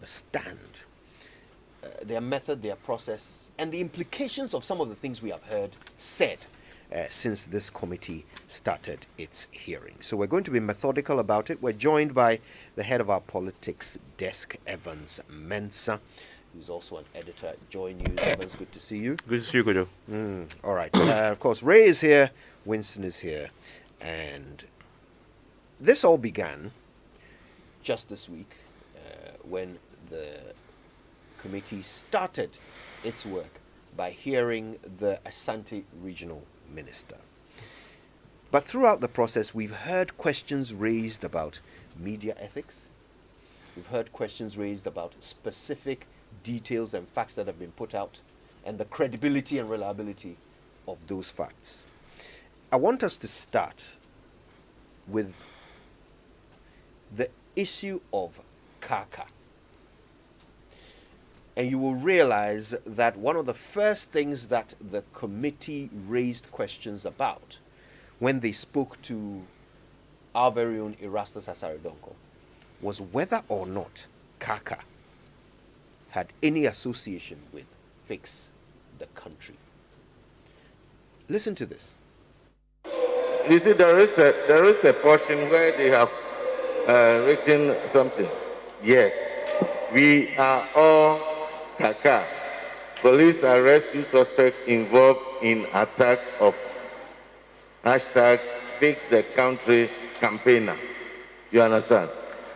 understand their method, their process, and the implications of some of the things we have heard said since this committee started its hearing. So we're going to be methodical about it. We're joined by the head of our politics desk, Evans Mensah, who's also an editor at Joy News. Evans, good to see you. Good to see you, Kujo. All right. Of course, Ray is here, Winston is here, and this all began just this week when the committee started its work by hearing the Asante regional minister. But throughout the process, we've heard questions raised about media ethics. We've heard questions raised about specific details and facts that have been put out and the credibility and reliability of those facts. I want us to start with the issue of Kaka. And you will realize that one of the first things that the committee raised questions about when they spoke to our very own Erastus Asaridonko was whether or not Kaka had any association with Fix the Country. Listen to this. You see, there is a portion where they have written something. Yes, we are all Kaka. Police arrest 2 suspects involved in attack of hashtag Fix the Country campaigner. You understand?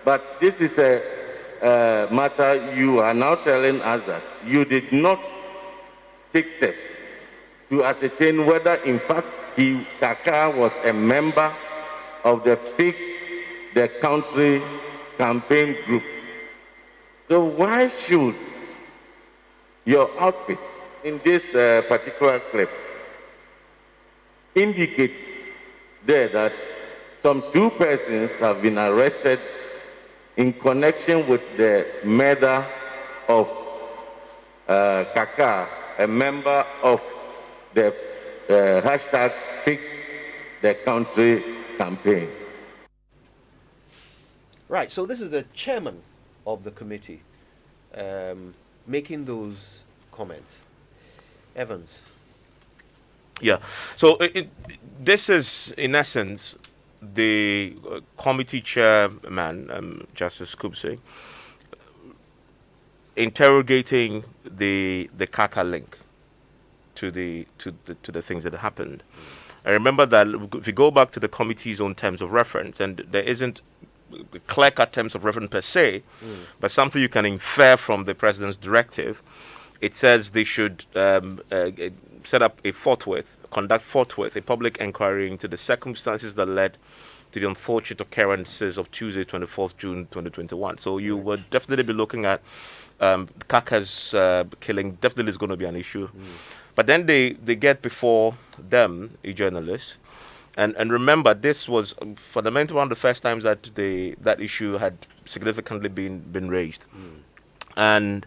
But this is a matter you are now telling us that you did not take steps to ascertain whether in fact Kaka was a member of the Fix the Country campaign group. So why should your outfit in this particular clip indicate there that some 2 persons have been arrested in connection with the murder of Kaka, a member of the hashtag Fix the Country campaign? Right, so this is the chairman of the committee making those comments. Evans. Yeah. So this is, in essence, the committee chairman, Justice Kubse, interrogating the Kaka link to the things that happened. I remember that if you go back to the committee's own terms of reference, and there isn't clear-cut terms of reference per se, but something you can infer from the president's directive. It says they should set up conduct forthwith a public inquiry into the circumstances that led to the unfortunate occurrences of Tuesday, 24th June 2021. So you would definitely be looking at Kaka's killing. Definitely is going to be an issue. But then they get before them, a journalist. And remember, this was fundamentally one of the first times that that issue had significantly been raised. And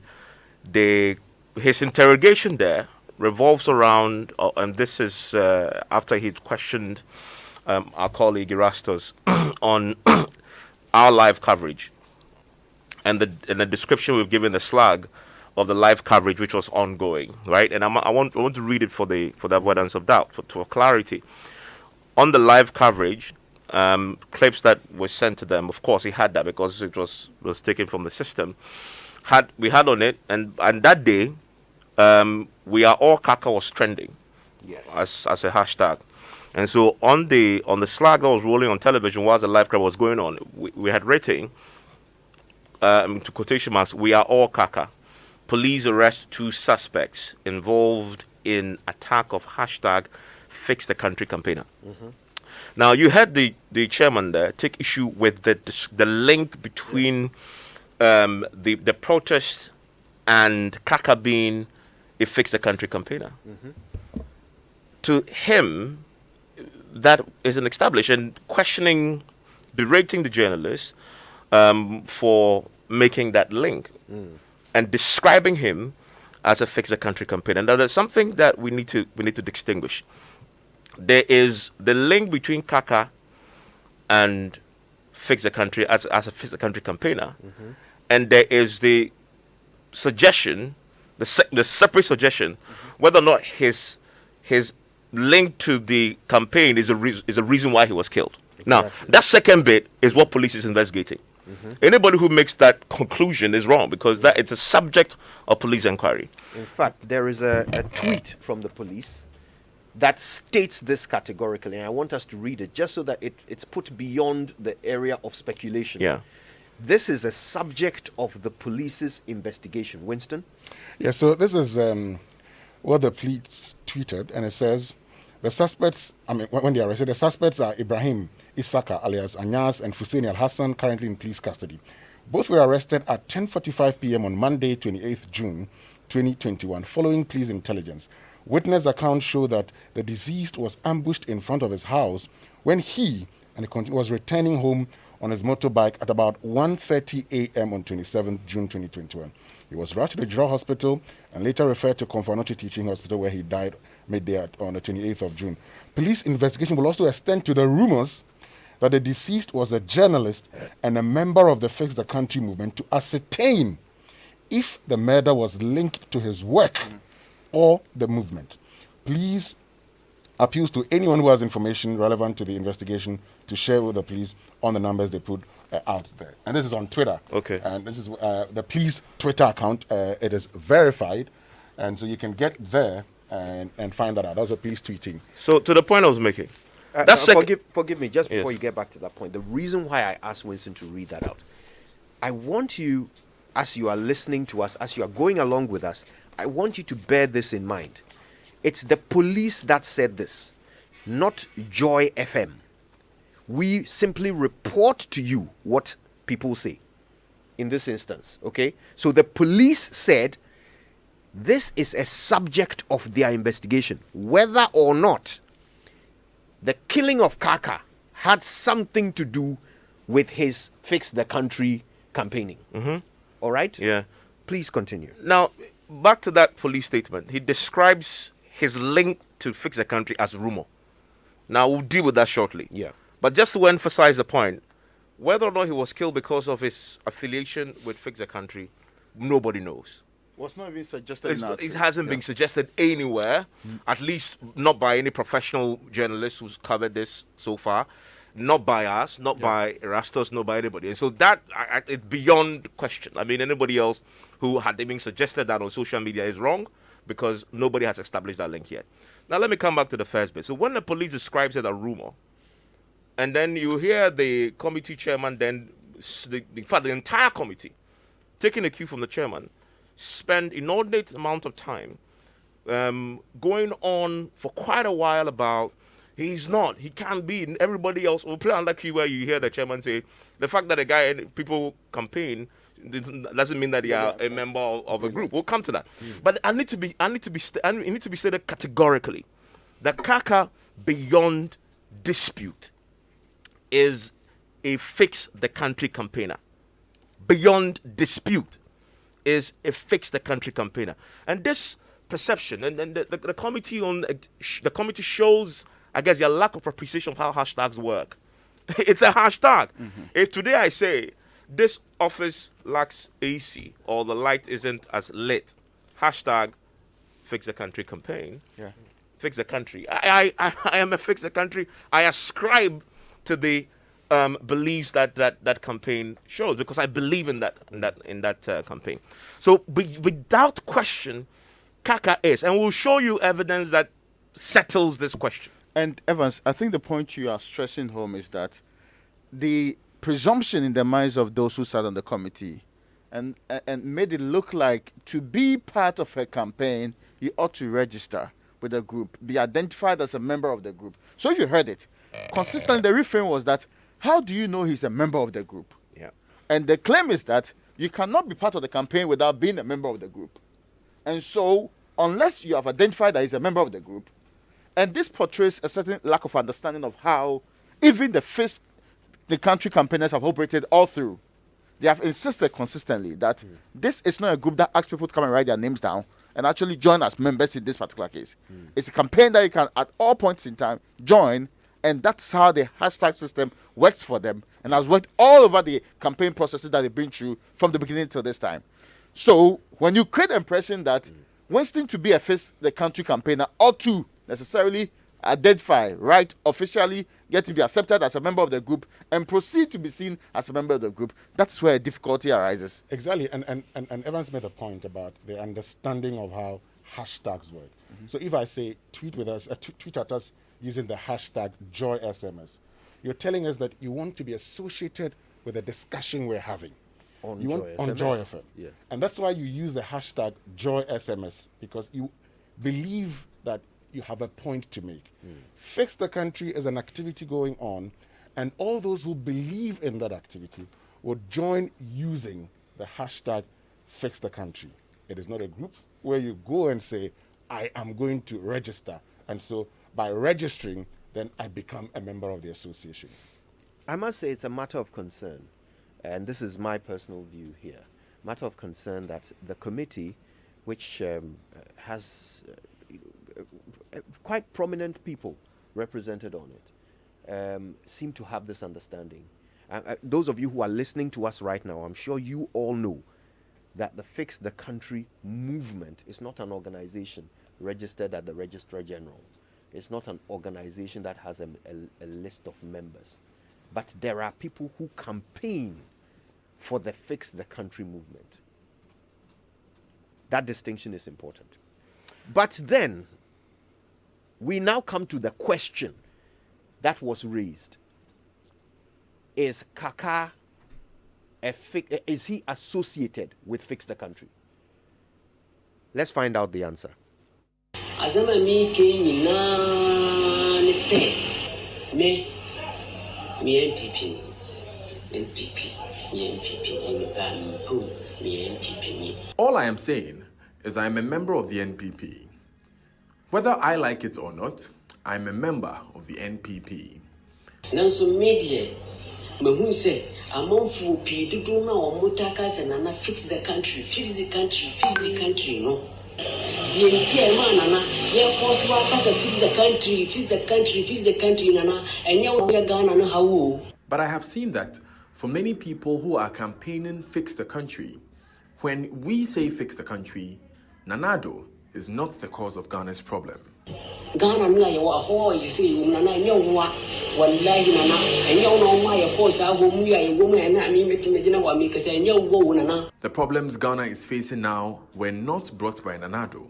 his interrogation there revolves around, and this is after he'd questioned our colleague Erastus on our live coverage and the description we've given the slag of the live coverage which was ongoing, right? And I want to read it for the avoidance of doubt, for clarity. On the live coverage, clips that were sent to them, of course he had that because it was taken from the system. We had on it, and that day, we are all Kaka was trending, yes, as a hashtag. And so on the slag that was rolling on television while the live coverage was going on, we had written, to quotation marks, "We are all Kaka. Police arrest 2 suspects involved in attack of hashtag Fix the Country campaigner." Now, you had the chairman there take issue with the link between the protest and Kaka being a Fix the Country campaigner. To him, that isn't established, and berating the journalist for making that link and describing him as a Fix the Country campaigner. Now, there's something that we need to distinguish. There is the link between Kaka and Fix the Country as a Fix the Country campaigner, and there is the suggestion, the separate suggestion, whether or not his link to the campaign is a reason why he was killed. Now, that second bit is what police is investigating. Anybody who makes that conclusion is wrong, because that it's a subject of police inquiry. In fact, there is a tweet from the police that states this categorically, and I want us to read it just so that it's put beyond the area of speculation. Yeah. This is a subject of the police's investigation. Winston? Yeah, so this is what the police tweeted, and it says the suspects, when they are arrested, the suspects are Ibrahim Isaka alias Anyas and Hussein Al Hassan, currently in police custody. Both were arrested at 10:45 p.m. on Monday, 28th June 2021, following police intelligence. Witness accounts show that the deceased was ambushed in front of his house when he was returning home on his motorbike at about 1:30 a.m. on 27th June 2021. He was rushed to the General Hospital and later referred to Konfanochi Teaching Hospital, where he died midday on the 28th of June. Police investigation will also extend to the rumors that the deceased was a journalist and a member of the Fix the Country movement to ascertain if the murder was linked to his work or the movement. Police appeals to anyone who has information relevant to the investigation to share with the police on the numbers they put out there. And this is on Twitter. Okay. And this is the police Twitter account. It is verified. And so you can get there and find that out. That's what police tweeting. So to the point I was making, forgive me, just before you get back to that point. The reason why I asked Winston to read that out, I want you, as you are listening to us, as you are going along with us, I want you to bear this in mind. It's the police that said this, not Joy FM. We simply report to you what people say in this instance, okay? So the police said this is a subject of their investigation, whether or not the killing of Kaka had something to do with his Fix the Country campaigning. All right? yeah. Please continue. Now, back to that police statement. He describes his link to Fix the Country as rumor. Now, we'll deal with that shortly. Yeah. But just to emphasize the point, whether or not he was killed because of his affiliation with Fix the Country, nobody knows. Was not even suggested. It hasn't been suggested anywhere, at least not by any professional journalist who's covered this so far, not by us, not by Erastus, not by anybody. And so that it's beyond question. I mean, anybody else who had even suggested that on social media is wrong, because nobody has established that link yet. Now, let me come back to the first bit. So when the police describes it a rumor, and then you hear the committee chairman, then, in fact, the entire committee, taking a cue from the chairman, spend inordinate amount of time going on for quite a while about he can't be, and everybody else will play on that key where you hear the chairman say the fact that people campaign doesn't mean that they are a member of a group. We'll come to that. But it need to be stated categorically that Kaka, beyond dispute, is a Fix the Country campaigner. Beyond dispute is a Fix the Country campaigner. And this perception, and the committee shows, I guess, your lack of appreciation of how hashtags work. It's a hashtag. If today I say this office lacks AC or the light isn't as lit, hashtag Fix the Country campaign. Yeah. Fix the Country. I am a Fix the Country. I ascribe to the beliefs that campaign shows, because I believe in that campaign. So without question, Kaka is, and we'll show you evidence that settles this question. And Evans, I think the point you are stressing home is that the presumption in the minds of those who sat on the committee and made it look like to be part of a campaign, you ought to register with a group, be identified as a member of the group. So if you heard it, consistently the refrain was that, how do you know he's a member of the group? Yeah. And the claim is that you cannot be part of the campaign without being a member of the group. And so, unless you have identified that he's a member of the group, and this portrays a certain lack of understanding of how even the country campaigners have operated all through. They have insisted consistently that this is not a group that asks people to come and write their names down and actually join as members in this particular case. It's a campaign that you can, at all points in time, join And that's how the hashtag system works for them and has worked all over the campaign processes that they've been through from the beginning till this time. So when you create the impression that Winston to be a face the country campaigner ought to necessarily identify, right, officially get to be accepted as a member of the group and proceed to be seen as a member of the group, that's where difficulty arises. Exactly, and Evans made a point about the understanding of how hashtags work. So if I say tweet at us using the hashtag JoySMS, you're telling us that you want to be associated with the discussion we're having. On You want Joy on SMS. Joy FM. Yeah. And that's why you use the hashtag JoySMS, because you believe that you have a point to make. Fix the Country is an activity going on, and all those who believe in that activity will join using the hashtag Fix the Country. It is not a group where you go and say, I am going to register. And so by registering, then I become a member of the association. I must say it's a matter of concern, and this is my personal view here. Matter of concern that the committee, which has quite prominent people represented on it, seem to have this understanding. Those of you who are listening to us right now, I'm sure you all know that the Fix the Country movement is not an organization registered at the Registrar General. It's not an organization that has a list of members. But there are people who campaign for the Fix the Country movement. That distinction is important. But then, we now come to the question that was raised. Is Kaka, is he associated with Fix the Country? Let's find out the answer. Azama mi ke nyina ne se me MPP All I am saying is I am a member of the NPP. Whether I like it or not, I am a member of the NPP. Nanso media mahu se amonfo pi dodo na omotaka se na fix the country no. The entire man nana ye force wa kasa fix the country nana enya wo ya Ghana no hawo. But I have seen that for many people who are campaigning Fix the Country, when we say Fix the Country, Nanado is not the cause of Ghana's problem. Ghana no ya wa ho you say nana enya wo wallahi nana enya wo ma ya force ago mu ya wo mu na mi metime gina wa mi kasa enya wo nana. The problems Ghana is facing now were not brought by Nanado.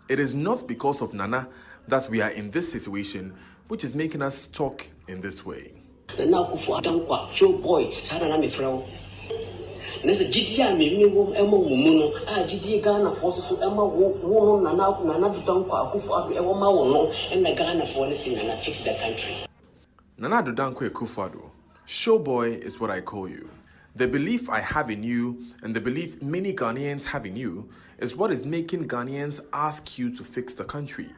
It is not because of Nana that we are in this situation, which is making us talk in this way. Nana kufu adankwa show boy sada na me frɛ. Nese GDA me wo ema wo mu no a GDA Ghana for so ema wo no nana dankwa kufu ado e wo ma wo no na Ghana for ne sin na fix the country. Nana Dankwa Akufo-Addo, showboy is what I call you. The belief I have in you and the belief many Ghanaians have in you is what is making Ghanaians ask you to fix the country.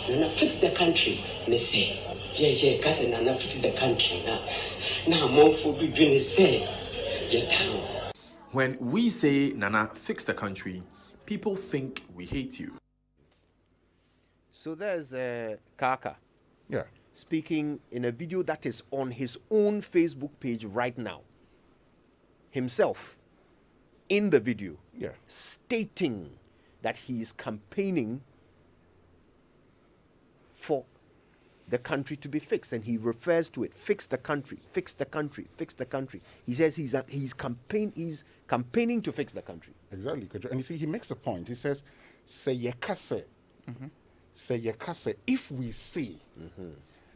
Nana fix the country, me say. Yeah, kasi Nana fix the country. Na monfo bi ne say. Yeah, town. When we say Nana fix the country, people think we hate you. So there's Kaka. Yeah. Speaking in a video that is on his own Facebook page right now. Himself in the video, stating that he is campaigning for the country to be fixed, and he refers to it: fix the country, fix the country, fix the country. He says he's campaigning to fix the country. Exactly. And you see, he makes a point. He says, "Say yekase, say yekase." If we say,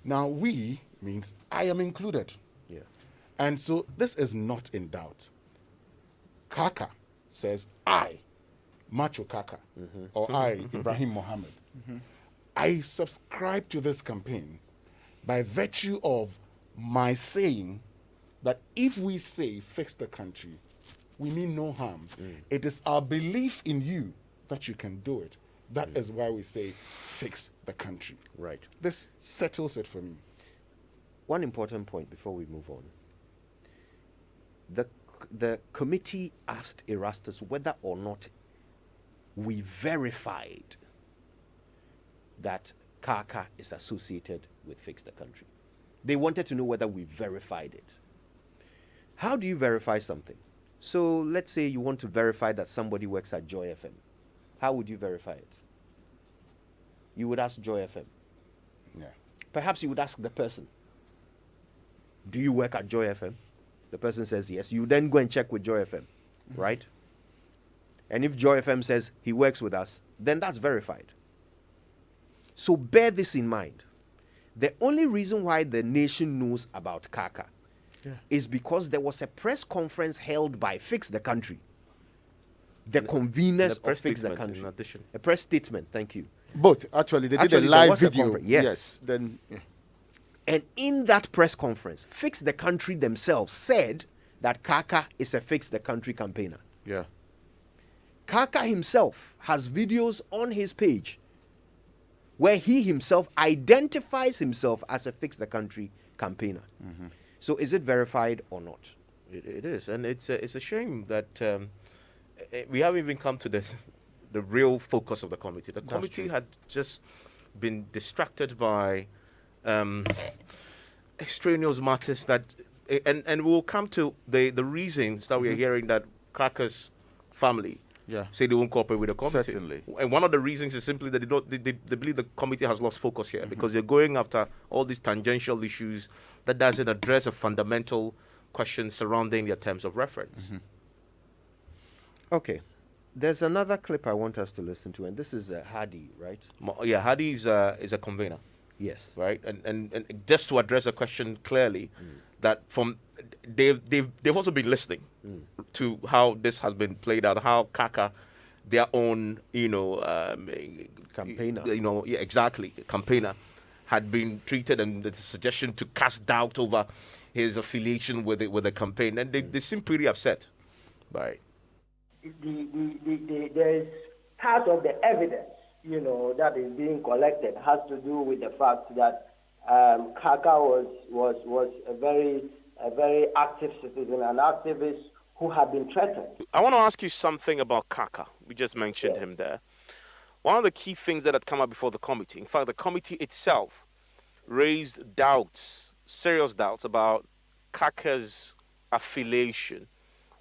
now we means I am included. Yeah. And so this is not in doubt. Kaka says, I, Macho Kaka, or I, Ibrahim Mohammed, I subscribe to this campaign by virtue of my saying that if we say fix the country, we mean no harm. It is our belief in you that you can do it. That is why we say fix the country. Right. This settles it for me. One important point before we move on. The committee asked Erastus whether or not we verified that Kaka is associated with Fix the Country. They wanted to know whether we verified it. How do you verify something? So let's say you want to verify that somebody works at Joy FM. How would you verify it? You would ask Joy FM. Yeah. Perhaps you would ask the person, do you work at Joy FM? The person says yes. You then go and check with Joy FM, right? And if Joy FM says he works with us, then that's verified. So bear this in mind. The only reason why the nation knows about Kaka is because there was a press conference held by Fix the Country, the conveners of Fix the Country. In addition. A press statement, thank you. Both, actually. They did a Actually, there live was a video. conference, yes. Then, And in that press conference, Fix the Country themselves said that Kaka is a Fix the Country campaigner. yeah. Kaka himself has videos on his page where he himself identifies himself as a Fix the Country campaigner. So is it verified or not? It is, and it's a shame that we haven't even come to the real focus of the committee. The committee had just been distracted by extraneous matters that, and we'll come to the reasons that we are hearing that Kaka's family say they won't cooperate with the committee. Certainly. And one of the reasons is simply that they believe the committee has lost focus here because they're going after all these tangential issues that doesn't address a fundamental question surrounding their terms of reference. Okay. There's another clip I want us to listen to, and this is Hadi, right? Yeah, Hadi is a convener. Yes. Right, and just to address the question clearly, that from they've also been listening to how this has been played out, how Kaka, their own Campaigner. Exactly, campaigner, had been treated, and the suggestion to cast doubt over his affiliation with the campaign, and they seem pretty upset by it. There is part of the evidence, that is being collected has to do with the fact that Kaka was a very active citizen, an activist who had been threatened. I want to ask you something about Kaka. We just mentioned him there. One of the key things that had come up before the committee, in fact, the committee itself raised doubts, serious doubts about Kaka's affiliation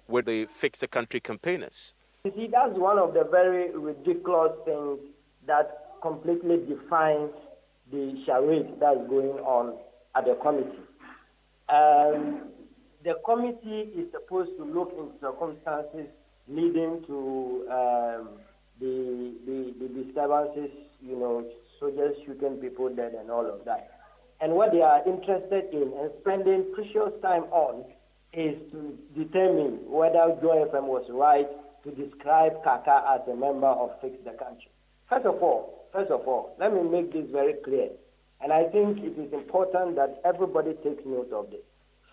with the Fix the Country campaigners. You see, that's one of the very ridiculous things that completely defines the charade that's going on at the committee. The committee is supposed to look into circumstances leading to the disturbances, soldiers shooting people dead and all of that. And what they are interested in and spending precious time on is to determine whether Joy FM was right to describe Kaka as a member of Fix the Country. First of all, let me make this very clear. And I think it is important that everybody takes note of this.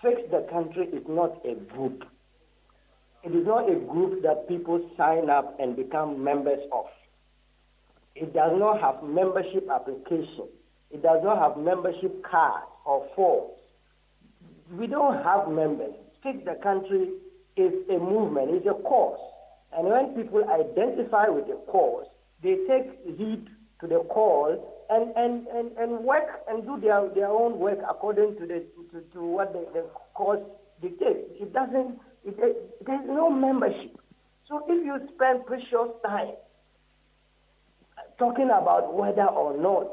Fix the Country is not a group. It is not a group that people sign up and become members of. It does not have membership application. It does not have membership cards or forms. We don't have members. Fix the Country is a movement, it's a cause. And when people identify with a cause, they take heed to the call and work and do their own work according to what the cause dictates. There's no membership. So if you spend precious time talking about whether or not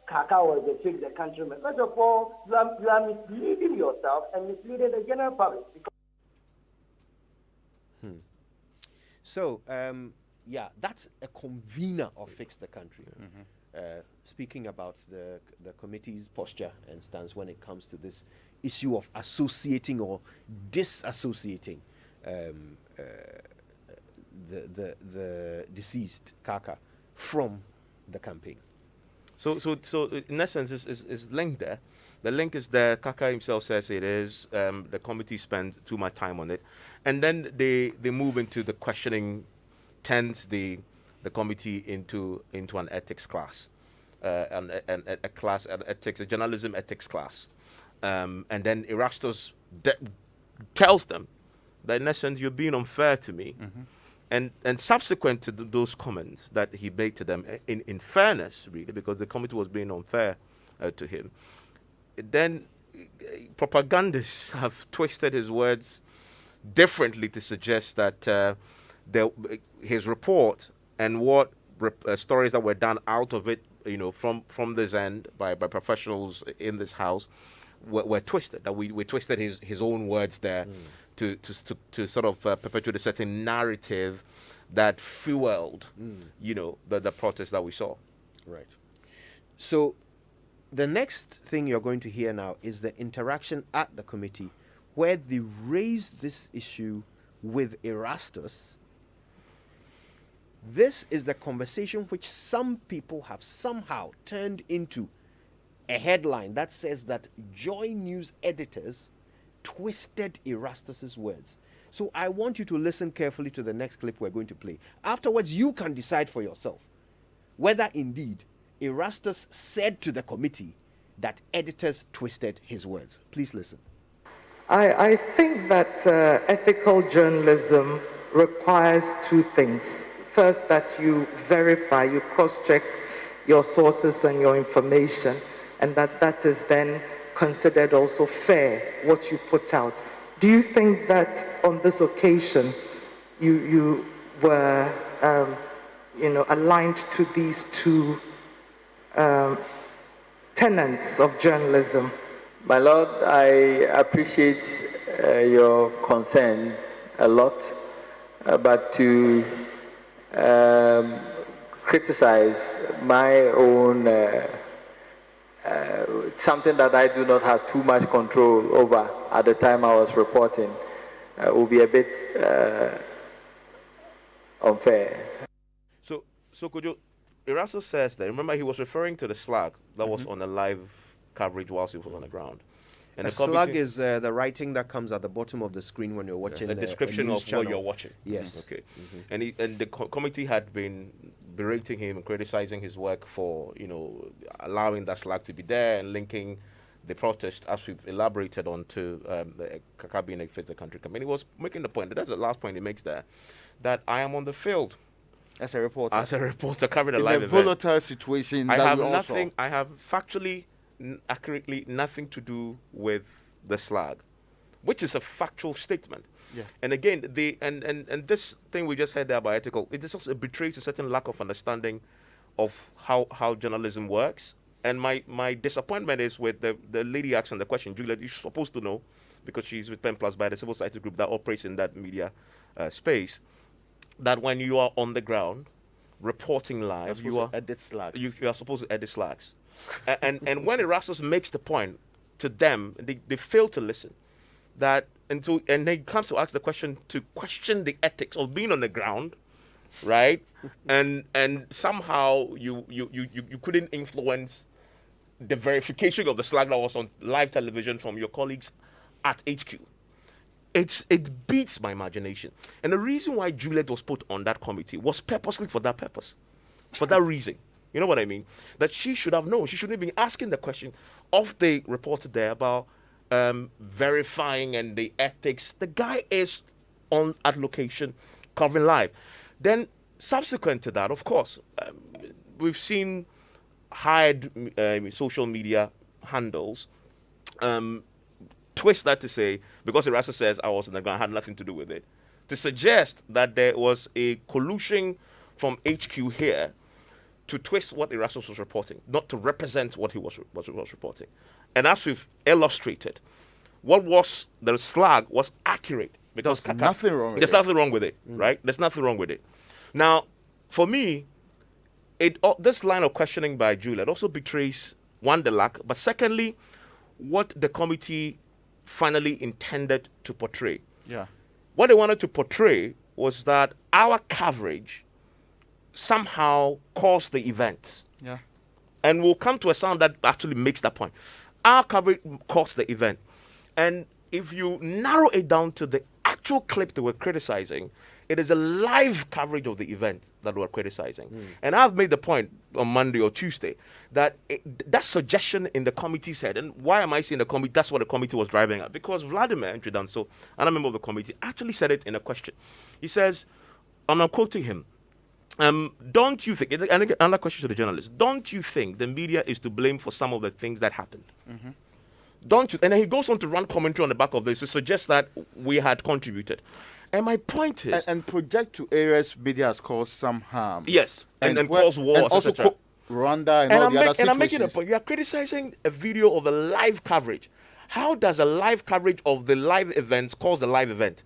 Kaka was a Fix the Country, first of all, you are misleading yourself and misleading the general public. So, that's a convener of Fix the Country. Speaking about the committee's posture and stance when it comes to this issue of associating or disassociating the deceased Kaka from the campaign. So in essence, is linked there. The link is there. Kaka himself says it is. The committee spent too much time on it, and then they move into the questioning, turns the committee into an ethics class, an ethics, a journalism ethics class, and then Erastus tells them that in essence you're being unfair to me. And subsequent to those comments that he made to them, in fairness, really, because the committee was being unfair to him, then propagandists have twisted his words differently to suggest that his report and what stories that were done out of it, from this end by professionals in this house, were twisted. That we twisted his own words there to sort of perpetuate a certain narrative that fueled, the protest that we saw. Right. So the next thing you're going to hear now is the interaction at the committee where they raised this issue with Erastus. This is the conversation which some people have somehow turned into a headline that says that Joy News editors twisted Erastus's words. So I want you to listen carefully to the next clip we're going to play. Afterwards, you can decide for yourself whether indeed Erastus said to the committee that editors twisted his words. Please listen. I think that ethical journalism requires two things. First, that you verify, you cross-check your sources and your information, and that is then considered also fair, what you put out. Do you think that on this occasion you were aligned to these two tenets of journalism? My Lord, I appreciate your concern a lot, but to criticize my own something that I do not have too much control over at the time I was reporting will be a bit unfair. So could you, Erastus says that, remember he was referring to the slag that was on the live coverage whilst he was on the ground. And the slug is the writing that comes at the bottom of the screen when you're watching a description of channel. what you're watching. Yes. Okay. And the committee had been berating him and criticizing his work for allowing that slug to be there and linking the protest, as we've elaborated on, to the Kaka being a Fix the Country campaign. He was making the point, that's the last point he makes there, that I am on the field as a reporter covering a live event. In a volatile situation. I have nothing. I have factually, accurately nothing to do with the slag, which is a factual statement. Yeah. And again, and this thing we just heard there about ethical, it also betrays a certain lack of understanding of how journalism works. And my disappointment is with the lady asking the question. Juliet, you're supposed to know, because she's with Pen Plus by the civil society group that operates in that media space, that when you are on the ground reporting live, you are supposed to edit slags. and when Erastus makes the point to them, they fail to listen. And they comes to ask the question to question the ethics of being on the ground, right? and somehow you couldn't influence the verification of the slag that was on live television from your colleagues at HQ. It beats my imagination. And the reason why Juliet was put on that committee was purposely for that purpose, for that reason. You know what I mean? That she should have known. She shouldn't have been asking the question of the reporter there about verifying and the ethics. The guy is at location covering live. Then subsequent to that, of course, we've seen hired social media handles twist that to say, because Erastus says I was in the ground, had nothing to do with it, to suggest that there was a collusion from HQ here to twist what Erastus was reporting, not to represent what he was reporting. And as we've illustrated, what was the slag was accurate. Because there's nothing wrong with it. There's nothing wrong with it, right? There's nothing wrong with it. Now, for me, this line of questioning by Juliet also betrays, one, the lack, but secondly, what the committee finally intended to portray. Yeah. What they wanted to portray was that our coverage somehow caused the events. Yeah. And we'll come to a sound that actually makes that point. Our coverage caused the event. And if you narrow it down to the actual clip they were criticizing, it is a live coverage of the event that we're criticizing. And I've made the point on Monday or Tuesday that that suggestion in the committee's head, and why am I saying the committee? That's what the committee was driving at. Because Vladimir Entredanso, another member of the committee, actually said it in a question. He says, and I'm quoting him, don't you think, and another question to the journalist, don't you think the media is to blame for some of the things that happened? Don't you? And then he goes on to run commentary on the back of this to suggest that we had contributed. And my point is, and project to areas media has caused some harm. yes, and then cause wars, and also etc. Rwanda and all the other situations. And I'm making a point. You are criticizing a video of a live coverage. How does a live coverage of the live events cause a live event?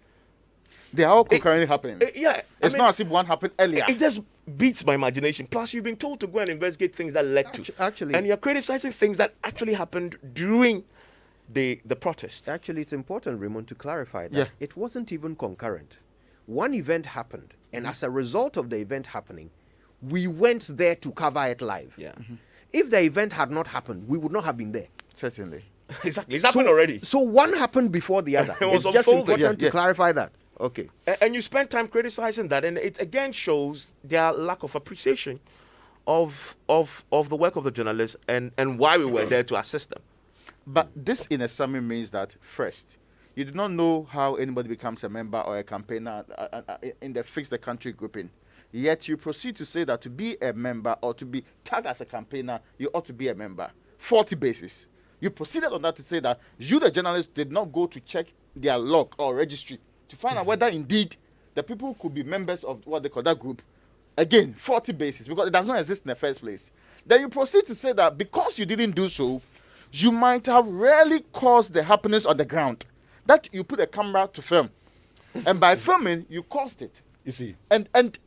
They are all concurrently happening. Yeah, it's not as if one happened earlier. It just beats my imagination. Plus, you've been told to go and investigate things that led to. Actually, and you're criticizing things that actually happened during the protest. Actually, it's important, Raymond, to clarify that. Yeah. It wasn't even concurrent. One event happened, and as a result of the event happening, we went there to cover it live. Yeah. If the event had not happened, we would not have been there. Certainly. Exactly. It's happened already. So one happened before the other. It was It's just unfolding. important to clarify that. Okay. And you spend time criticizing that, and it again shows their lack of appreciation of the work of the journalists and why we were there to assist them. But this, in a summary, means that first, you do not know how anybody becomes a member or a campaigner in the Fix the Country grouping. Yet you proceed to say that to be a member or to be tagged as a campaigner, you ought to be a member. 40 basis. You proceeded on that to say that you, the journalist, did not go to check their log or registry to find out whether indeed the people could be members of what they call that group. Again, 40 basis, because it does not exist in the first place. Then you proceed to say that because you didn't do so, you might have really caused the happenings on the ground. That you put a camera to film. And by filming, you caused it. You see. And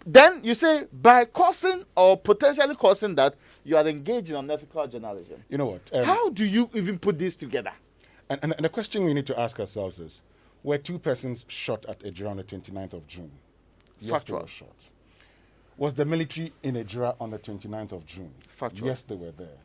then you say by causing or potentially causing that, you are engaging in unethical journalism. You know what? How do you even put this together? And the question we need to ask ourselves is, were two persons shot at Ejura on the 29th of June? Yes, Factual. they were shot. Was the military in Ejura on the 29th of June? Factual. Yes, they were there.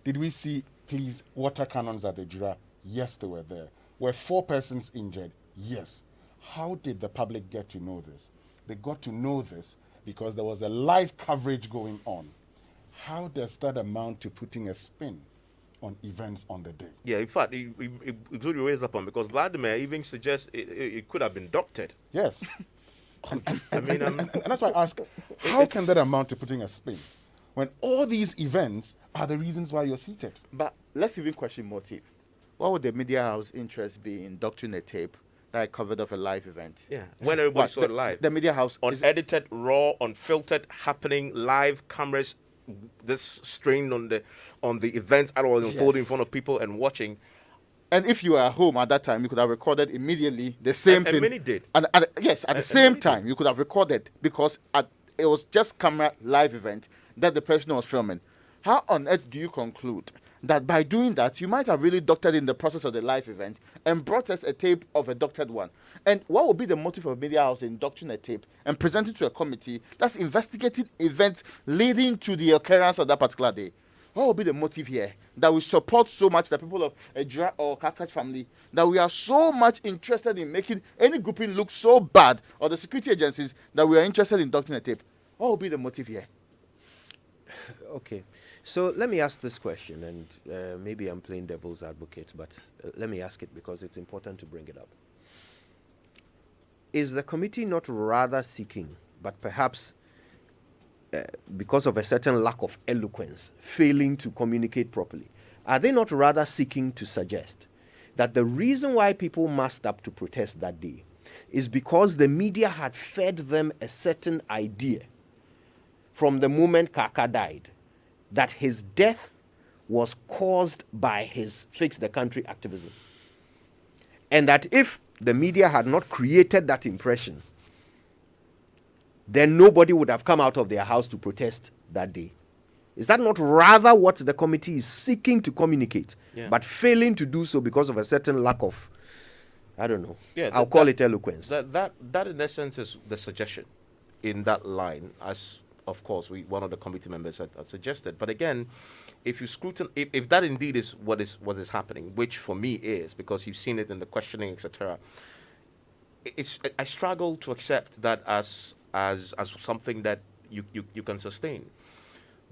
Did we see police water cannons at Ejura? Yes, they were there. Were 4 persons injured? Yes. How did the public get to know this? They got to know this because there was a live coverage going on. How does that amount to putting a spin on events on the day? Yeah, in fact, it could be raised upon because Vladimir even suggests it could have been doctored. Yes. And that's why I ask, how can that amount to putting a spin when all these events are the reasons why you're seated? But let's even question motive. What would the media house interest be in doctoring a tape that I covered of a live event? Yeah, when everybody saw it live. The media house unedited, raw, unfiltered, happening, live cameras, this strain on the events that was unfolding in front of people and watching. And if you were at home at that time, you could have recorded immediately the same thing. And many did. At the same time, you could have recorded because it was just camera live event that the person was filming. How on earth do you conclude that by doing that, you might have really doctored in the process of the live event and brought us a tape of a doctored one? And what would be the motive of media house in doctoring a tape and presenting to a committee that's investigating events leading to the occurrence of that particular day? What will be the motive here? That we support so much the people of Ejura or Kakach family, that we are so much interested in making any grouping look so bad, or the security agencies, that we are interested in doctoring a tape. What will be the motive here? Okay. So let me ask this question, and maybe I'm playing devil's advocate, but let me ask it because it's important to bring it up. Is the committee not rather seeking, but perhaps because of a certain lack of eloquence, failing to communicate properly, are they not rather seeking to suggest that the reason why people massed up to protest that day is because the media had fed them a certain idea from the moment Kaka died, that his death was caused by his Fix the Country activism? And that if the media had not created that impression, then nobody would have come out of their house to protest that day. Is that not rather what the committee is seeking to communicate, but failing to do so because of a certain lack of, I don't know, I'll call it eloquence? That in essence is the suggestion in that line, as of course one of the committee members had suggested. But again, if you scrutinize, if that indeed is what is happening, which for me is, because you've seen it in the questioning, etc., I struggle to accept that as something that you can sustain.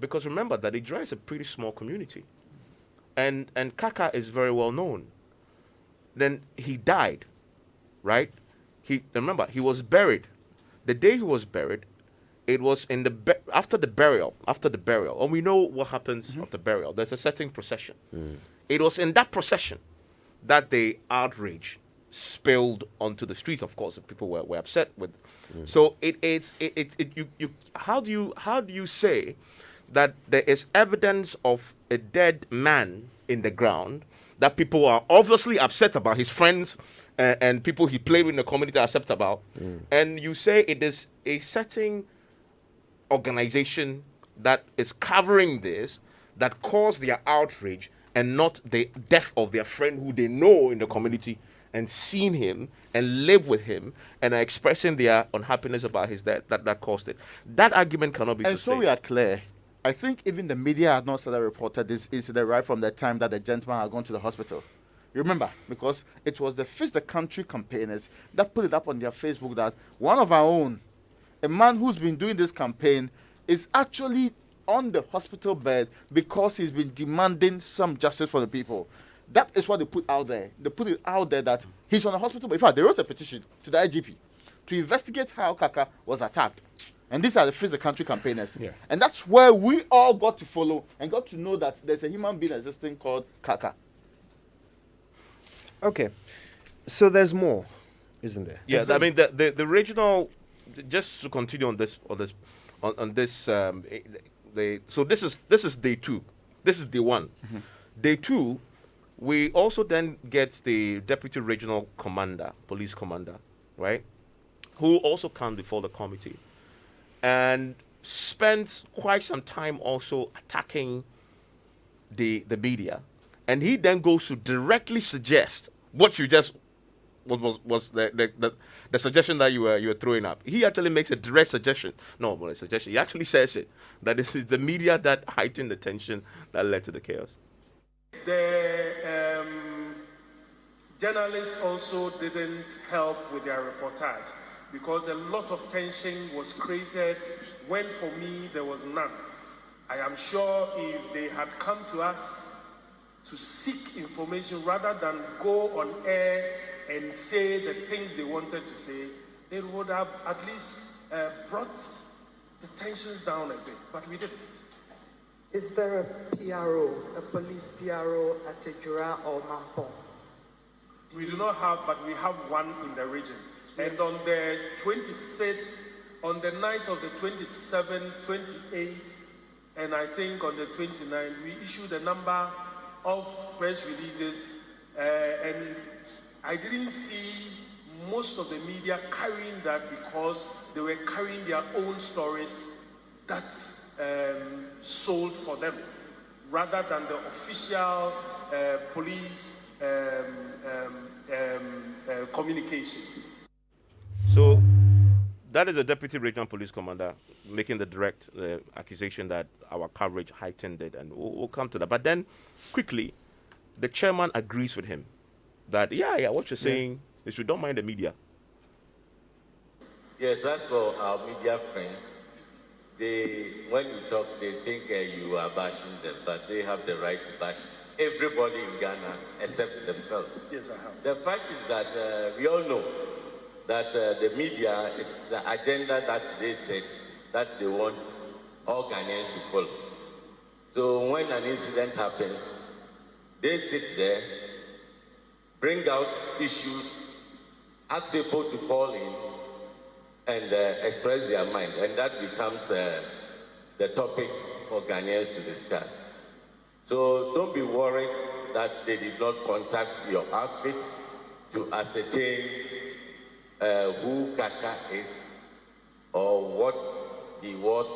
Because remember that Ejura is a pretty small community. And Kaka is very well known. Then he died, right? Remember, he was buried. The day he was buried, it was in after the burial. And we know what happens after burial. There's a certain procession. It was in that procession that the outrage spilled onto the streets. Of course, people were upset with. So how do you say that there is evidence of a dead man in the ground that people are obviously upset about, his friends and people he played with in the community are upset about, and you say it is a certain organization that is covering this that caused their outrage and not the death of their friend who they know in the community and seen him and live with him and are expressing their unhappiness about his death that caused it. That argument cannot be sustained. And so we are clear. I think even the media had not started reported this incident right from the time that the gentleman had gone to the hospital. You remember? Because it was the Fix the Country campaigners that put it up on their Facebook that one of our own, a man who's been doing this campaign, is actually on the hospital bed because he's been demanding some justice for the people. That is what they put out there. They put it out there that he's on the hospital bed. In fact, they wrote a petition to the IGP to investigate how Kaka was attacked. And these are the Fix the Country campaigners. Yeah. And that's where we all got to follow and got to know that there's a human being existing called Kaka. Okay. So there's more, isn't there? Yeah, I mean the original, just to continue on this so this is day 2. This is day 1. Mm-hmm. Day 2, we also then get the deputy regional commander, police commander, right, who also came before the committee and spent quite some time also attacking the media, and he then goes to directly suggest what you just was the suggestion that you were throwing up. He actually makes a direct suggestion. No, well, a suggestion. He actually says it, that it is the media that heightened the tension that led to the chaos. The journalists also didn't help with their reportage because a lot of tension was created when, for me, there was none. I am sure if they had come to us to seek information rather than go on air and say the things they wanted to say, they would have at least brought the tensions down a bit, but we didn't. Is there a PRO, a police PRO at Ejura or Mampong? We do not have, but we have one in the region. And on the 26th, on the night of the 27th, 28th, and I think on the 29th, we issued a number of press releases, and I didn't see most of the media carrying that because they were carrying their own stories that sold for them, rather than the official police communication. So that is a deputy regional police commander making the direct accusation that our coverage heightened it, and we'll come to that. But then, quickly, the chairman agrees with him that, what you're saying is you don't mind the media. Yes, that's for our media friends. When you talk, they think you are bashing them, but they have the right to bash everybody in Ghana except themselves. Yes, I have. The fact is that we all know that the media, it's the agenda that they set that they want all Ghanaians to follow. So when an incident happens, they sit there, bring out issues, ask people to call in, and express their mind, and that becomes the topic for Ghanaians to discuss. So don't be worried that they did not contact your outfit to ascertain who Kaka is, or what he was,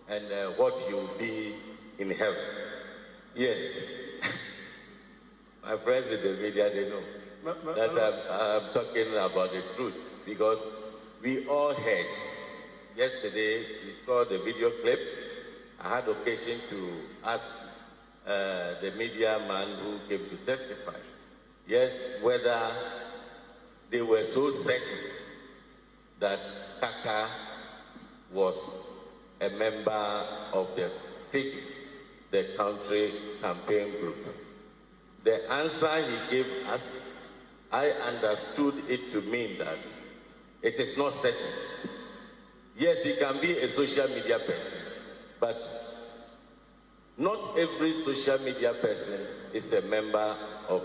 and what he will be in heaven. Yes, my friends in the media, they know that I'm talking about the truth, because we all heard. Yesterday, we saw the video clip. I had occasion to ask the media man who came to testify, yes, whether they were so certain that Kaka was a member of the Fix the Country campaign group. The answer he gave us, I understood it to mean that it is not certain. Yes, he can be a social media person, but Not every social media person is a member of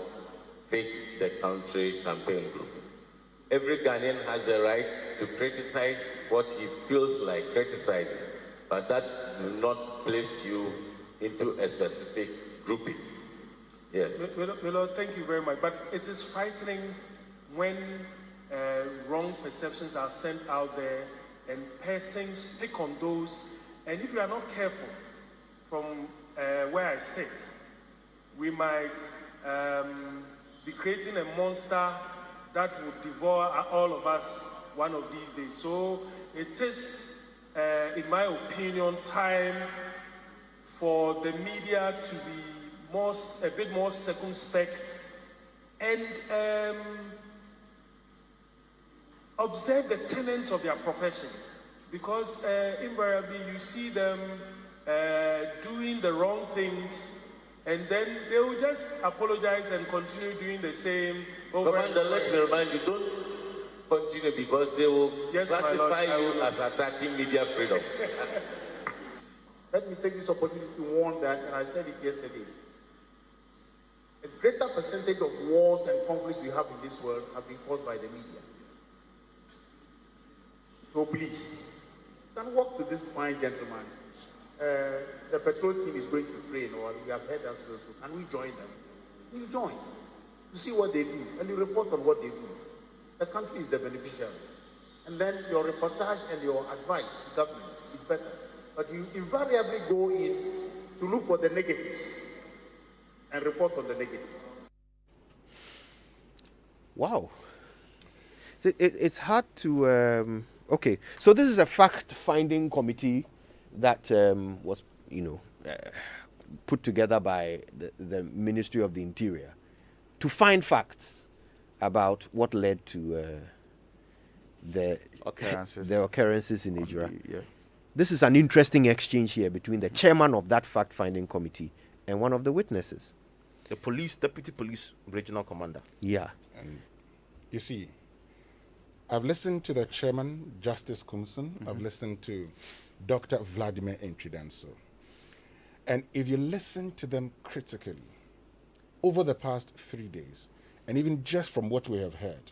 Fix the Country campaign group. Every Ghanaian has the right to criticize what he feels like criticizing, but that do not place you into a specific grouping. Yes. Well, thank you very much. But it is frightening when wrong perceptions are sent out there and persons pick on those. And if you are not careful, from where I sit, we might be creating a monster that would devour all of us one of these days. So it is, in my opinion, time for the media to be a bit more circumspect and observe the tenets of their profession, because invariably you see them doing the wrong things, and then they will just apologize and continue doing the same over Commander, let me remind you, don't continue because they will classify you as attacking media freedom. Let me take this opportunity to warn that, and I said it yesterday, a greater percentage of wars and conflicts we have in this world have been caused by the media. So please, you can walk to this fine gentleman. The patrol team is going to train, or we have heard that, so can we join them? You join. You see what they do, and you report on what they do. The country is the beneficiary. And then your reportage and your advice to government is better. But you invariably go in to look for the negatives and report on the negatives. Wow. So it's hard to... okay, so this is a fact-finding committee that was, put together by the Ministry of the Interior to find facts about what led to the occurrences in Ejura. Yeah. This is an interesting exchange here between the chairman of that fact-finding committee and one of the witnesses. The deputy police regional commander. Yeah. And you see, I've listened to the chairman, Justice Kumson. I've listened to Dr. Vladimir Entridanso. And if you listen to them critically, over the past 3 days, and even just from what we have heard,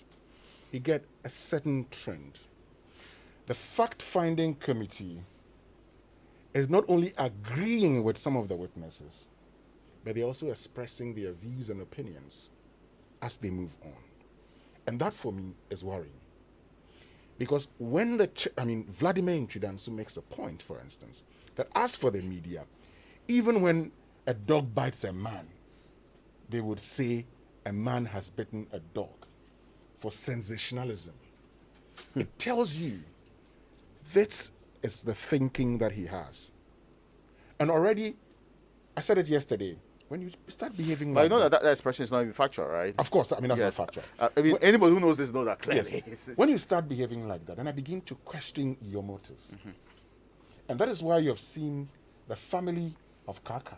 you get a certain trend. The fact-finding committee is not only agreeing with some of the witnesses, but they're also expressing their views and opinions as they move on. And that, for me, is worrying. Because when Vladimir Entridanso makes a point, for instance, that as for the media, even when a dog bites a man, they would say a man has bitten a dog for sensationalism. It tells you this is the thinking that he has. And already, I said it yesterday, when you start behaving like I know that expression is not even factual, right? Of course, that's not factual. Anybody who knows this knows that clearly. Yes. When you start behaving like that, and I begin to question your motive. And that is why you have seen the family of Kaka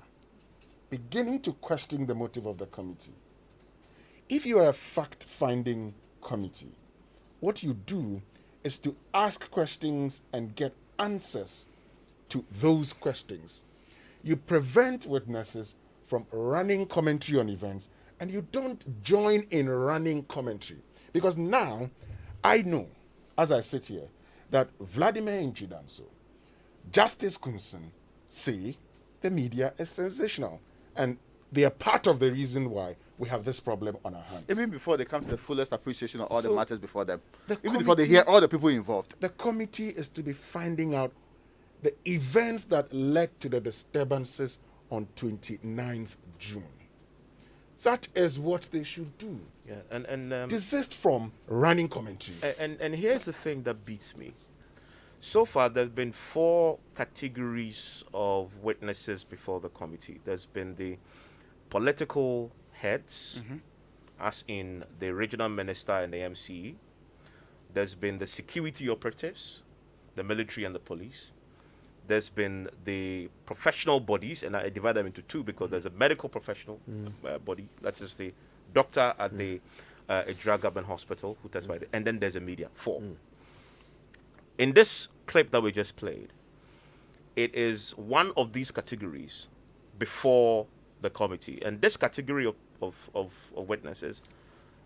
beginning to question the motive of the committee. If you are a fact-finding committee, what you do is to ask questions and get answers to those questions. You prevent witnesses from running commentary on events, and you don't join in running commentary. Because now, I know, as I sit here, that Vladimir Entridanso, Justice Kunsen say the media is sensational. And they are part of the reason why we have this problem on our hands. Even before they come to the fullest appreciation of all the matters before them. Even before they hear all the people involved. The committee is to be finding out the events that led to the disturbances on 29th June. That is what they should do. Yeah, and desist from running commentary. And here's the thing that beats me. So far, there's been 4 categories of witnesses before the committee. There's been the political heads, as in the regional minister and the MCE. There's been the security operatives, the military and the police. There's been the professional bodies, and I divide them into 2 because there's a medical professional body, that is the doctor at the Ejura Government Hospital who testified, and then there's a media, 4. In this clip that we just played, it is one of these categories before the committee. And this category of witnesses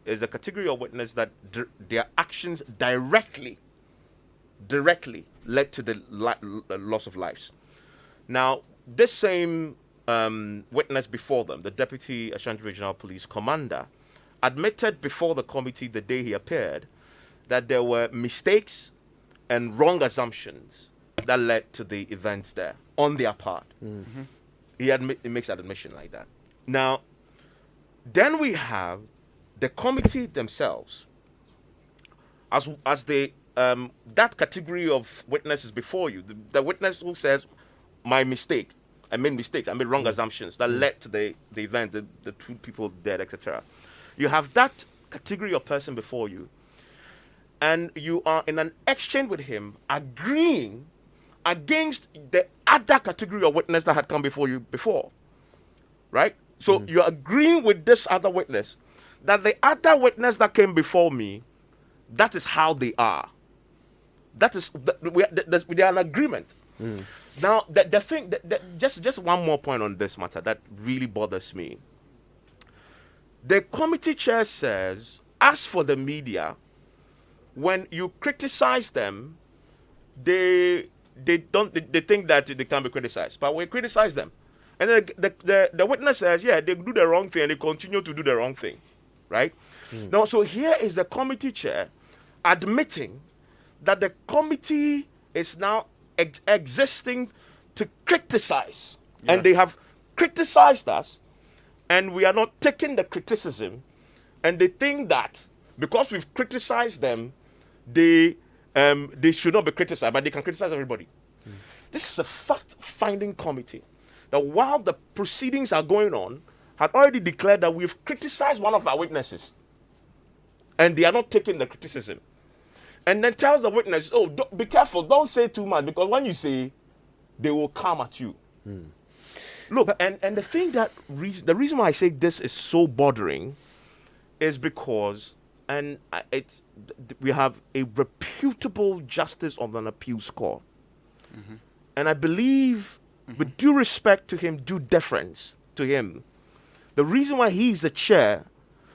is the category of witness that their actions directly led to the loss of lives. Now, this same witness before them, the Deputy Ashanti Regional Police Commander, admitted before the committee the day he appeared that there were mistakes and wrong assumptions that led to the events there on their part. Mm-hmm. He makes that admission like that. Now, then we have the committee themselves as the that category of witnesses before you, the witness who says, my mistake, I made mistakes, I made wrong assumptions that led to the event, the two people dead, etc. You have that category of person before you, and you are in an exchange with him, agreeing against the other category of witness that had come before you before, right? So you're agreeing with this other witness that the other witness that came before me, that is how they are. That is, we are in agreement. Now, the thing, just one more point on this matter that really bothers me. The committee chair says, as for the media, when you criticize them, they think that they can be criticized. But we criticize them. And then the witness says, yeah, they do the wrong thing and they continue to do the wrong thing. Right? Now, so here is the committee chair admitting that the committee is now existing to criticize. Yeah. And they have criticized us, and we are not taking the criticism. And they think that because we've criticized them, they should not be criticized, but they can criticize everybody. This is a fact-finding committee that while the proceedings are going on, had already declared that we've criticized one of our witnesses, and they are not taking the criticism. And then tells the witness, oh, be careful, don't say too much, because when you say, they will come at you. Look, and the thing that the reason why I say this is so bothering is because we have a reputable justice on an appeals court. And I believe, with due respect to him, due deference to him, the reason why he's the chair,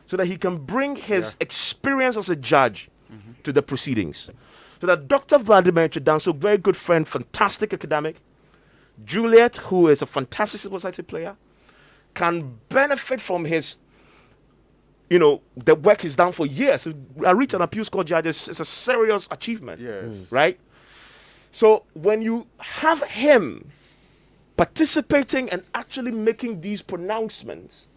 so that he can bring his experience as a judge to the proceedings. So that Dr. Vladimir Chidanso, very good friend, fantastic academic, Juliet, who is a fantastic civil society player, can benefit from his, the work he's done for years. I reach an appeals court judge, it's a serious achievement. Yes. Right? So when you have him participating and actually making these pronouncements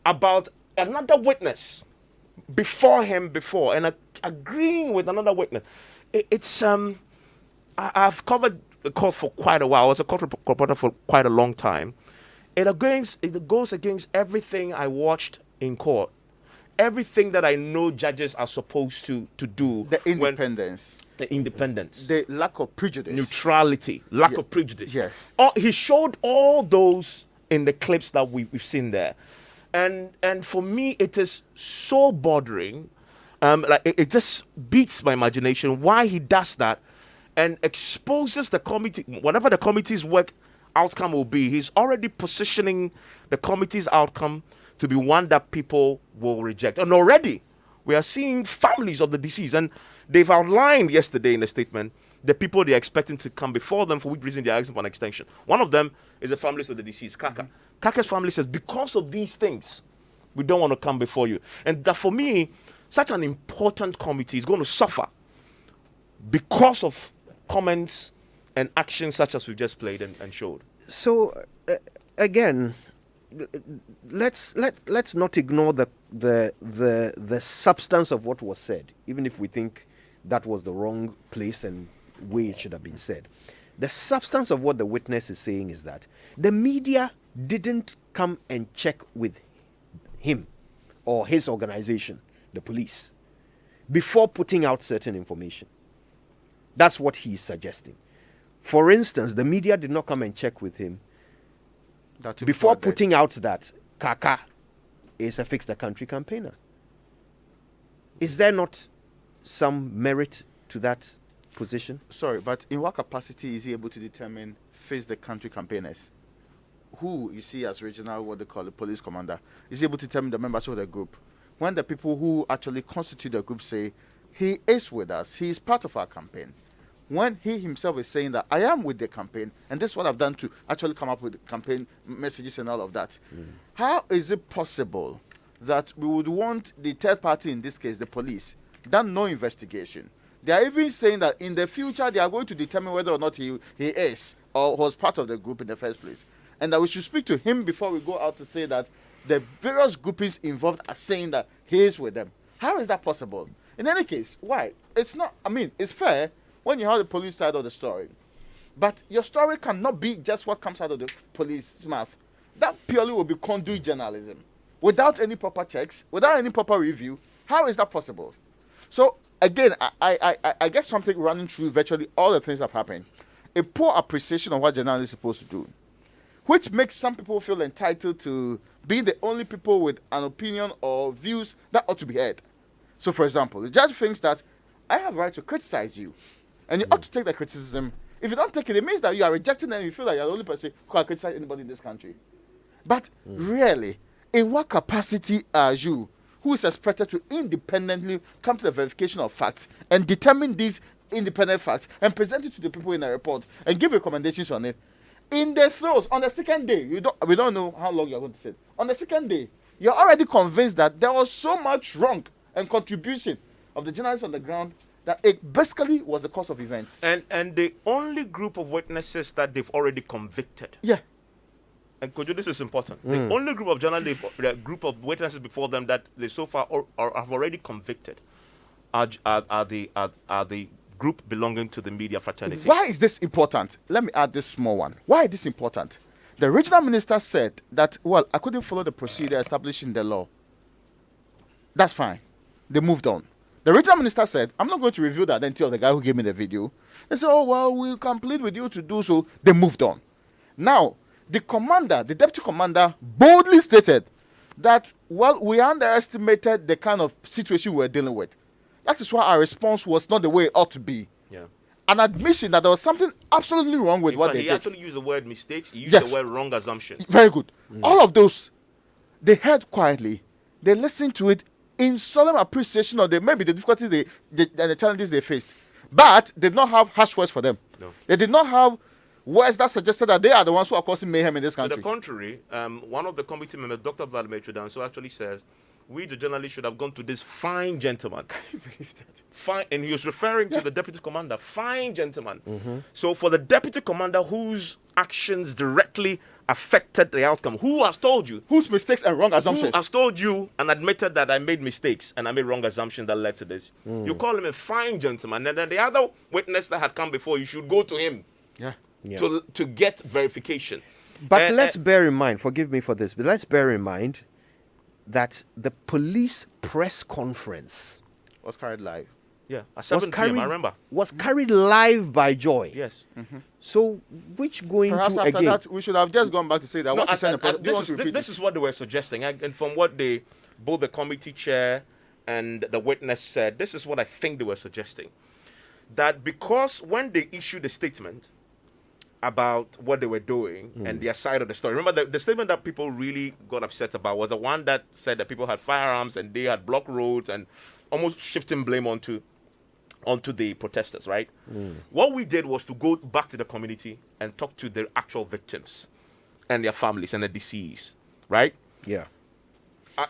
about another witness before him and agreeing with another witness, I've covered the court for quite a while. I was a court reporter for quite a long time. It goes against everything I watched in court, everything that I know judges are supposed to do. The independence. The lack of prejudice. Neutrality. Lack of prejudice. Yes. He showed all those in the clips that we've seen there. And for me, it is so bothering. It just beats my imagination why he does that and exposes the committee, whatever the committee's work outcome will be. He's already positioning the committee's outcome to be one that people will reject. And already, we are seeing families of the deceased, and they've outlined yesterday in the statement the people they're expecting to come before them, for which reason they're asking for an extension. One of them is the families of the deceased, Kaka. Kaka's family says, because of these things, we don't want to come before you. And that, for me, such an important committee is going to suffer because of comments and actions such as we've just played and showed. So, again, let's not ignore the substance of what was said, even if we think that was the wrong place and way it should have been said. The substance of what the witness is saying is that the media didn't come and check with him or his organization, the police, before putting out certain information. That's what he's suggesting. For instance, the media did not come and check with him before putting out that Kaka is a Fix the Country campaigner. Is there not some merit to that position? Sorry, but in what capacity is he able to determine Fix the Country campaigners? who you see as regional, what they call the police commander, is able to determine the members of the group. When the people who actually constitute the group say, he is with us, he is part of our campaign. When he himself is saying that I am with the campaign, and this is what I've done to actually come up with campaign messages and all of that, how is it possible that we would want the third party, in this case the police, done no investigation? They are even saying that in the future they are going to determine whether or not he is or was part of the group in the first place, and that we should speak to him before we go out to say that the various groupings involved are saying that he is with them. How is that possible? In any case, why? It's not, I mean, it's fair when you have the police side of the story, but your story cannot be just what comes out of the police's mouth. That purely will be conduit journalism without any proper checks, without any proper review. How is that possible? So again, I get something running through virtually all the things that have happened. A poor appreciation of what journalism is supposed to do, which makes some people feel entitled to being the only people with an opinion or views that ought to be heard. So, for example, the judge thinks that I have the right to criticize you, and you ought to take the criticism. If you don't take it, it means that you are rejecting them and you feel like you're the only person who can criticize anybody in this country. But really, in what capacity are you, who is expected to independently come to the verification of facts and determine these independent facts and present it to the people in a report and give recommendations on it? In the throes, on the second day, we don't know how long you're going to sit. On the second day, you're already convinced that there was so much wrong and contribution of the journalists on the ground that it basically was the cause of events. And the only group of witnesses that they've already convicted. Yeah. And Kojo, this is important. The only group of journalists, the group of witnesses before them that they so far have already convicted are the group belonging to the media fraternity. Why is this important? Let me add this small one. Why is this important? The regional minister said that, well, I couldn't follow the procedure established in the law. That's fine. They moved on. The regional minister said, I'm not going to reveal the identity of the guy who gave me the video. They said, oh, well, we'll plead with you to do so. They moved on. Now, the deputy commander, boldly stated that, well, we underestimated the kind of situation we were dealing with. That is why our response was not the way it ought to be. Yeah. An admission that there was something absolutely wrong with what they did. He actually used the word mistakes. He used Yes. the word wrong assumptions. Very good. All of those, they heard quietly. They listened to it in solemn appreciation of maybe the difficulties and the challenges they faced. But they did not have harsh words for them. No. They did not have words that suggested that they are the ones who are causing mayhem in this country. To the contrary, one of the committee members, Dr. Vladimir Chudanso, actually says, we, the journalists, should have gone to this fine gentleman. Can you believe that? Fine, and he was referring to the deputy commander, fine gentleman. So for the deputy commander whose actions directly affected the outcome, who has told you? Whose mistakes and wrong assumptions? Who has told you and admitted that I made mistakes and I made wrong assumptions that led to this? You call him a fine gentleman, and then the other witness that had come before you should go to him to get verification. But let's bear in mind, forgive me for this, but let's bear in mind that the police press conference was carried live. Yeah, at 7 p.m., I remember. Was carried live by Joy. Yes. So, which going Perhaps to after again? that, we should have just gone back to say that. No, what you said in the this is what they were suggesting, and from what both the committee chair and the witness said, this is what I think they were suggesting. That because when they issued the statement about what they were doing and their side of the story, remember the statement that people really got upset about was the one that said that people had firearms and they had blocked roads and almost shifting blame onto the protesters, right? What we did was to go back to the community and talk to the actual victims and their families and the deceased, right? Yeah.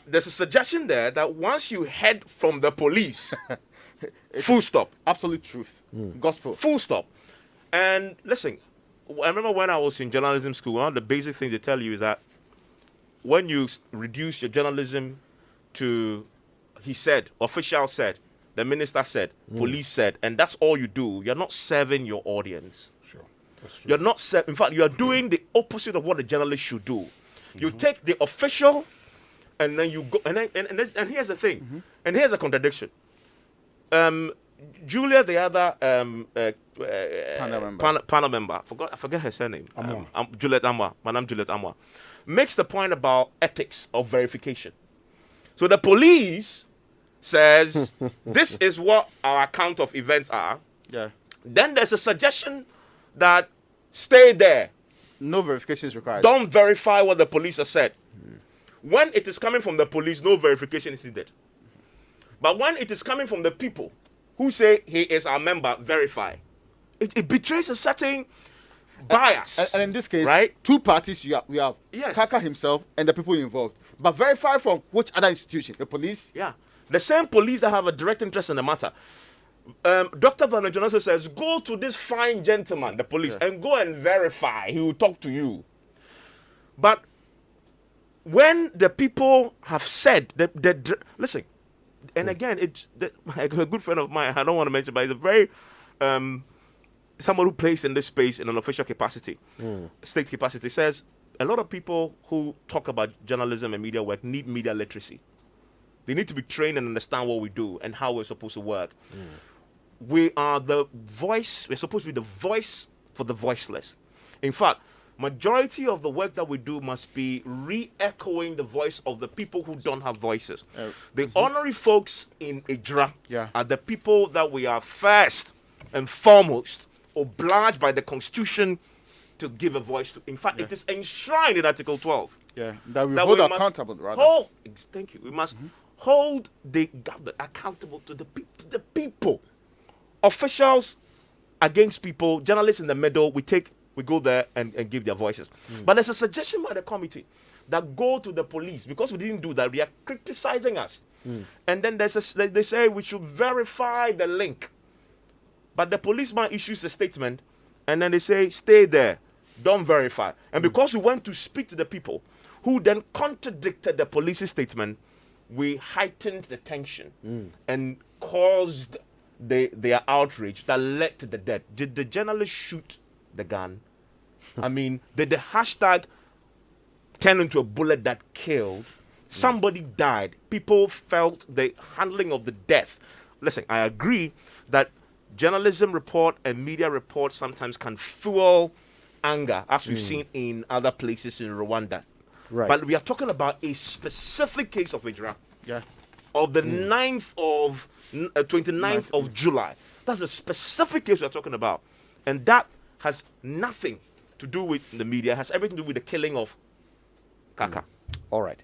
There's a suggestion there that once you head from the police, full stop. Absolute truth. Gospel. Full stop. And listen, I remember when I was in journalism school, one of the basic things they tell you is that when you reduce your journalism to, he said, official said, the minister said, police said, and that's all you do, you're not serving your audience. Sure. That's true. You're not in fact, you're doing the opposite of what the journalist should do. You take the official and then you go, and here's the thing, and here's a contradiction. Julia, the other panel member, I forget her surname. Juliet Amwa, Madame Juliet Amwa, makes the point about ethics of verification. So the police says, this is what our account of events are. Yeah. Then there's a suggestion that stay there. No verification is required. Don't verify what the police have said. When it is coming from the police, no verification is needed. But when it is coming from the people who say he is our member, verify. It betrays a certain bias. And in this case, right? two parties, we have Yes. Kaka himself and the people involved. But verify from which other institution? The police? Yeah. The same police that have a direct interest in the matter. Dr. Van Johnson says, go to this fine gentleman, the police, and go and verify. He will talk to you. But when the people have said that listen, and again, a good friend of mine, I don't want to mention, but he's a very someone who plays in this space in an official capacity, state capacity, says a lot of people who talk about journalism and media work need media literacy. They need to be trained and understand what we do and how we're supposed to work. We are the voice, we're supposed to be the voice for the voiceless. In fact, majority of the work that we do must be re-echoing the voice of the people who don't have voices. The honorary folks in Ejura are the people that we are first and foremost obliged by the Constitution to give a voice to. In fact, it is enshrined in Article 12. Yeah, that we hold accountable, rather. Thank you. We must hold the government accountable to the people. Officials against people, journalists in the middle, we go there and give their voices. But there's a suggestion by the committee that go to the police. Because we didn't do that, they are criticizing us. And then they say we should verify the link. But the policeman issues a statement, and then they say, stay there, don't verify. And because we went to speak to the people, who then contradicted the police's statement, we heightened the tension and caused their outrage that led to the death. Did the journalist shoot the gun? I mean, did the hashtag turn into a bullet that killed? Somebody died. People felt the handling of the death. Listen, I agree that journalism report and media reports sometimes can fuel anger, as we've seen in other places in Rwanda. Right. But we are talking about a specific case of Ejura. Yeah. Of the 29th of July. That's a specific case we're talking about. And that has nothing to do with the media. It has everything to do with the killing of Kaka. All right.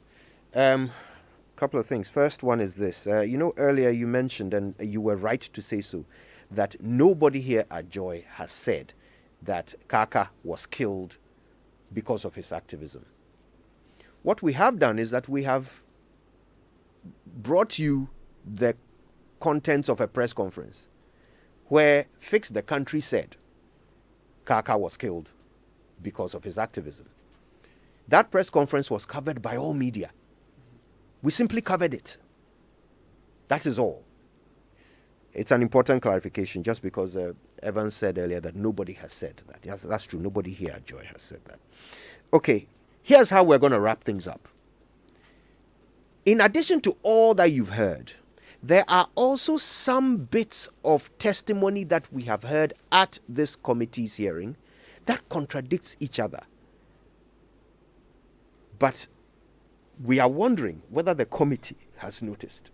Couple of things. First one is this. Earlier you mentioned, and you were right to say so, that nobody here at Joy has said that Kaka was killed because of his activism. What we have done is that we have brought you the contents of a press conference where Fix the Country said Kaka was killed because of his activism. That press conference was covered by all media. We simply covered it. That is all. It's an important clarification, just because Evans said earlier that nobody has said that. Yes, that's true. Nobody here at Joy has said that. Okay, here's how we're going to wrap things up. In addition to all that you've heard, there are also some bits of testimony that we have heard at this committee's hearing that contradicts each other. But we are wondering whether the committee has noticed.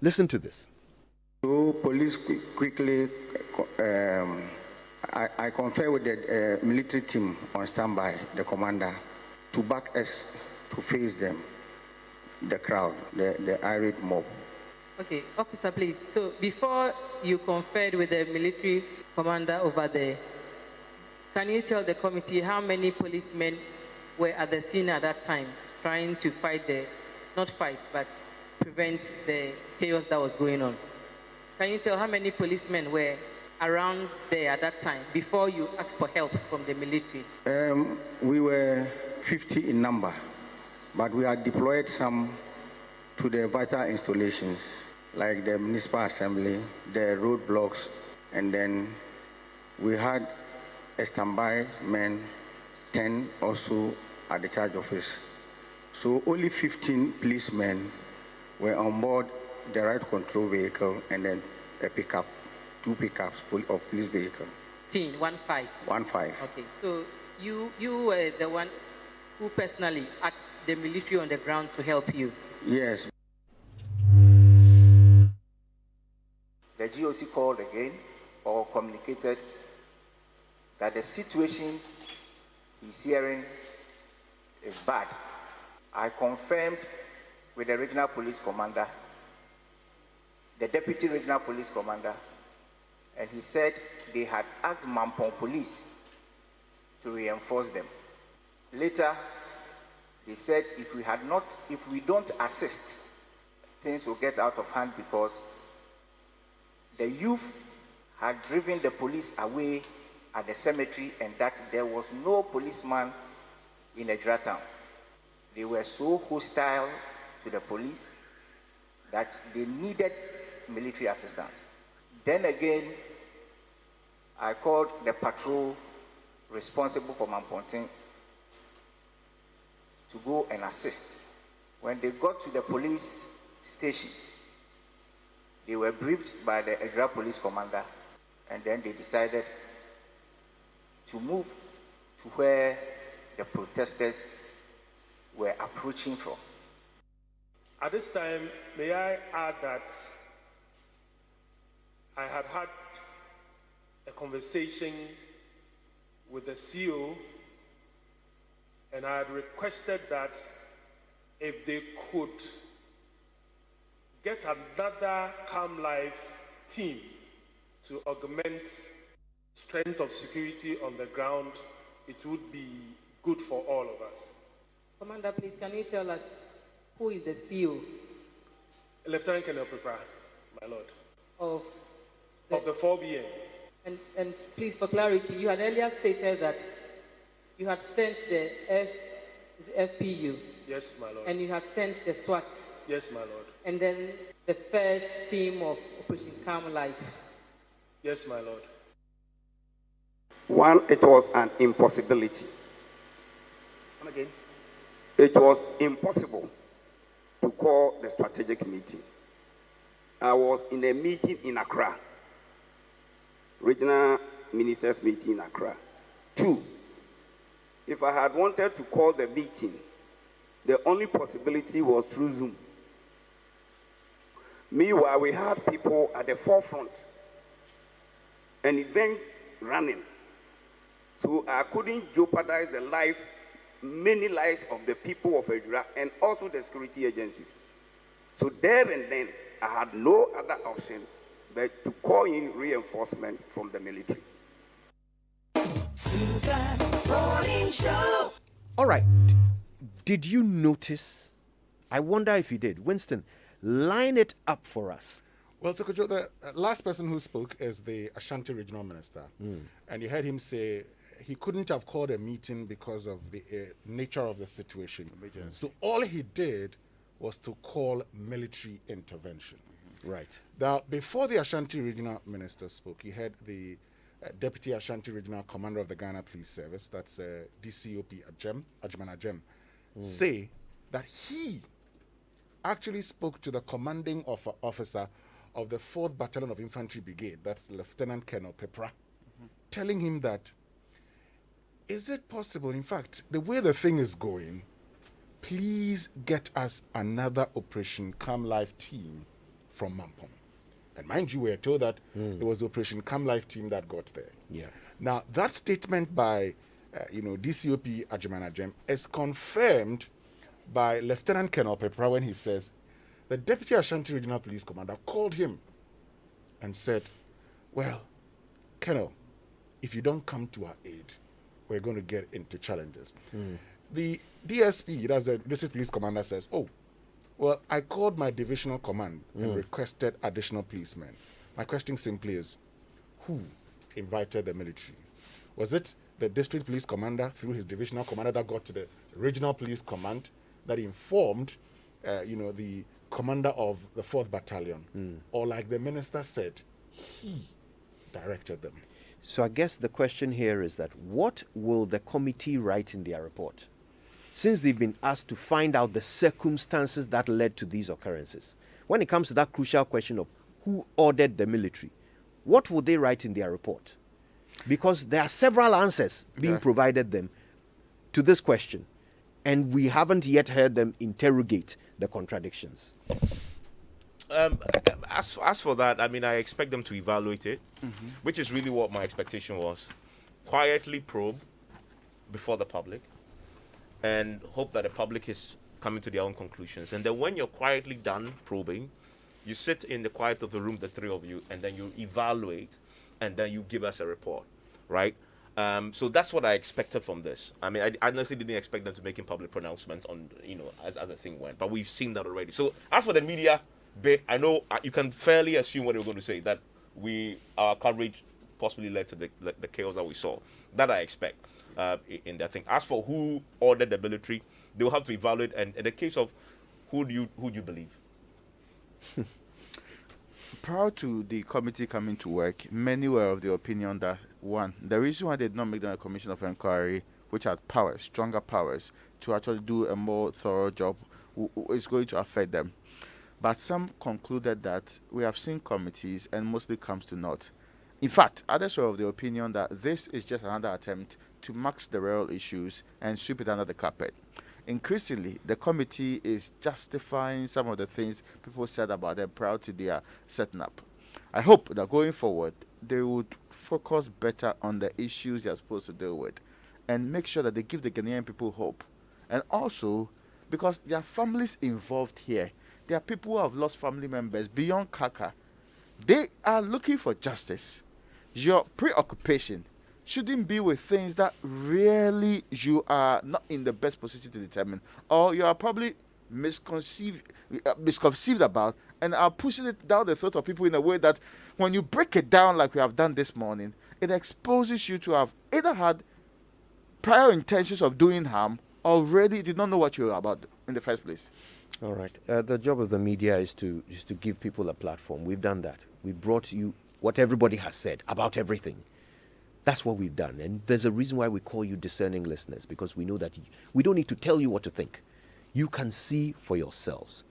Listen to this. So police quickly, I confer with the military team on standby, the commander, to back us to face them, the crowd, the irate mob. Okay, officer, please. So before you conferred with the military commander over there, can you tell the committee how many policemen were at the scene at that time, trying to but prevent the chaos that was going on? Can you tell how many policemen were around there at that time before you asked for help from the military? We were 50 in number, but we had deployed some to the vital installations, like the municipal assembly, the roadblocks, and then we had a standby men, 10 also at the charge office. So only 15 policemen were on board the right control vehicle, and then a pickup, 2 pickups of police vehicle. 15. Okay, so you were the one who personally asked the military on the ground to help you? Yes. The GOC called again or communicated that the situation his hearing is bad. I confirmed with the regional police commander, the deputy regional police commander, and he said they had asked Mampong police to reinforce them. Later, they said if we don't assist, things will get out of hand because the youth had driven the police away at the cemetery and that there was no policeman in Ejura town. They were so hostile to the police that they needed military assistance. Then again, I called the patrol responsible for Mamponting to go and assist. When they got to the police station, they were briefed by the Ejura police commander, and then they decided to move to where the protesters were approaching from. At this time, may I add that I had a conversation with the CEO, and I had requested that if they could get another Calm Life team to augment strength of security on the ground, it would be good for all of us. Commander, please, can you tell us who is the CEO? Lieutenant Colonel Prepra, my lord. Of the 4BN. And please, for clarity, you had earlier stated that you had sent the FPU. Yes, my lord. And you had sent the SWAT. Yes, my lord. And then the first team of Operation Calm Life. Yes, my lord. One, it was an impossibility. Come again. It was impossible to call the strategic meeting. I was in a meeting in Accra, regional ministers meeting in Accra. Two, if I had wanted to call the meeting, the only possibility was through Zoom. Meanwhile, we had people at the forefront and events running. So I couldn't jeopardize the life, many lives of the people of Ejura and also the security agencies. So there and then, I had no other option but to call in reinforcement from the military. All right. Did you notice? I wonder if you did. Winston, line it up for us. Well, Secretary, the last person who spoke is the Ashanti Regional Minister. And you heard him say he couldn't have called a meeting because of the nature of the situation. So all he did was to call military intervention. Right. Now, before the Ashanti Regional Minister spoke, you heard the Deputy Ashanti Regional Commander of the Ghana Police Service, that's DCOP Ajman Ajem, say that he actually spoke to the commanding officer of the 4th Battalion of Infantry Brigade, that's Lieutenant Colonel Pepra, telling him that, is it possible, in fact, the way the thing is going, please get us another Operation Calm Life team from Mampong. And mind you, we are told that it was the Operation Calm Life team that got there. Yeah. Now, that statement by, DCOP Ajman Ajem is confirmed by Lieutenant Colonel Pepra when he says the Deputy Ashanti Regional Police Commander called him and said, well, Colonel, if you don't come to our aid, we're going to get into challenges. The DSP, that's the District Police Commander, says, oh, well, I called my divisional command and requested additional policemen. My question simply is, who invited the military? Was it the District Police Commander through his divisional commander that got to the Regional Police Command that informed, the commander of the 4th Battalion? Or like the minister said, he directed them? So I guess the question here is that what will the committee write in their report? Since they've been asked to find out the circumstances that led to these occurrences. When it comes to that crucial question of who ordered the military, what will they write in their report? Because there are several answers being provided them to this question, and we haven't yet heard them interrogate the contradictions. As for that, I mean, I expect them to evaluate it, which is really what my expectation was. Quietly probe, before the public and hope that the public is coming to their own conclusions. And then when you're quietly done probing, you sit in the quiet of the room, the three of you, and then you evaluate, and then you give us a report, right? So that's what I expected from this. I mean, I honestly didn't expect them to make public pronouncements on, as the thing went, but we've seen that already. So as for the media bit, I know you can fairly assume what they were going to say, that our coverage possibly led to the chaos that we saw. That I expect in that thing. As for who ordered the military, they will have to evaluate. And in the case of who do you believe? Prior to the committee coming to work, many were of the opinion that, one, the reason why they did not make them a commission of inquiry, which had powers, stronger powers, to actually do a more thorough job, is going to affect them. But some concluded that we have seen committees and mostly comes to naught. In fact, others were of the opinion that this is just another attempt to mask the real issues and sweep it under the carpet. Increasingly, the committee is justifying some of the things people said about them prior to their setting up. I hope that going forward, they would focus better on the issues they are supposed to deal with and make sure that they give the Ghanaian people hope. And also, because there are families involved here, there are people who have lost family members beyond Kaka. They are looking for justice. Your preoccupation shouldn't be with things that really you are not in the best position to determine, or you are probably misconceived about, and are pushing it down the throat of people in a way that when you break it down like we have done this morning, it exposes you to have either had prior intentions of doing harm or really did not know what you were about in the first place. All right. The job of the media is to give people a platform. We've done that. We brought you what everybody has said about everything. That's what we've done. And there's a reason why we call you discerning listeners, because we know that we don't need to tell you what to think. You can see for yourselves.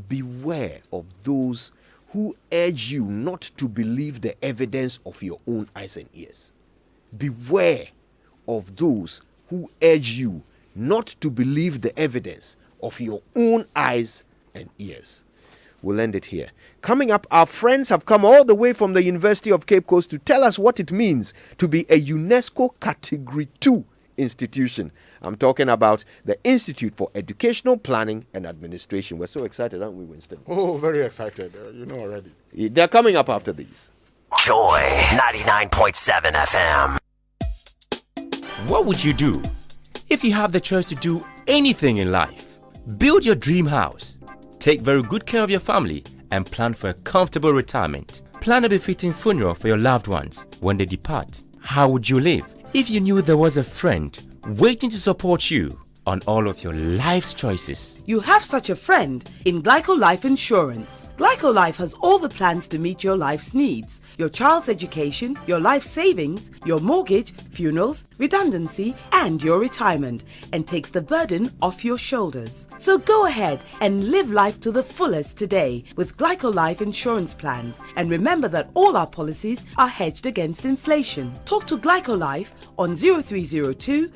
Beware of those who urge you not to believe the evidence of your own eyes and ears. Beware of those who urge you not to believe the evidence of your own eyes and ears. We'll end it here. Coming up, our friends have come all the way from the University of Cape Coast to tell us what it means to be a UNESCO Category 2 institution. I'm talking about the Institute for Educational Planning and Administration. We're so excited, aren't we, Winston? Oh, very excited. You know already. They're coming up after these. Joy 99.7 FM. What would you do if you have the choice to do anything in life? Build your dream house. Take very good care of your family and plan for a comfortable retirement. Plan a befitting funeral for your loved ones when they depart. How would you live if you knew there was a friend waiting to support you on all of your life's choices? You have such a friend in Glyco Life Insurance. Glyco Life has all the plans to meet your life's needs. Your child's education, your life savings, your mortgage, funerals, redundancy, and your retirement, and takes the burden off your shoulders. So go ahead and live life to the fullest today with Glyco Life Insurance plans. And remember that all our policies are hedged against inflation. Talk to Glyco Life on 0302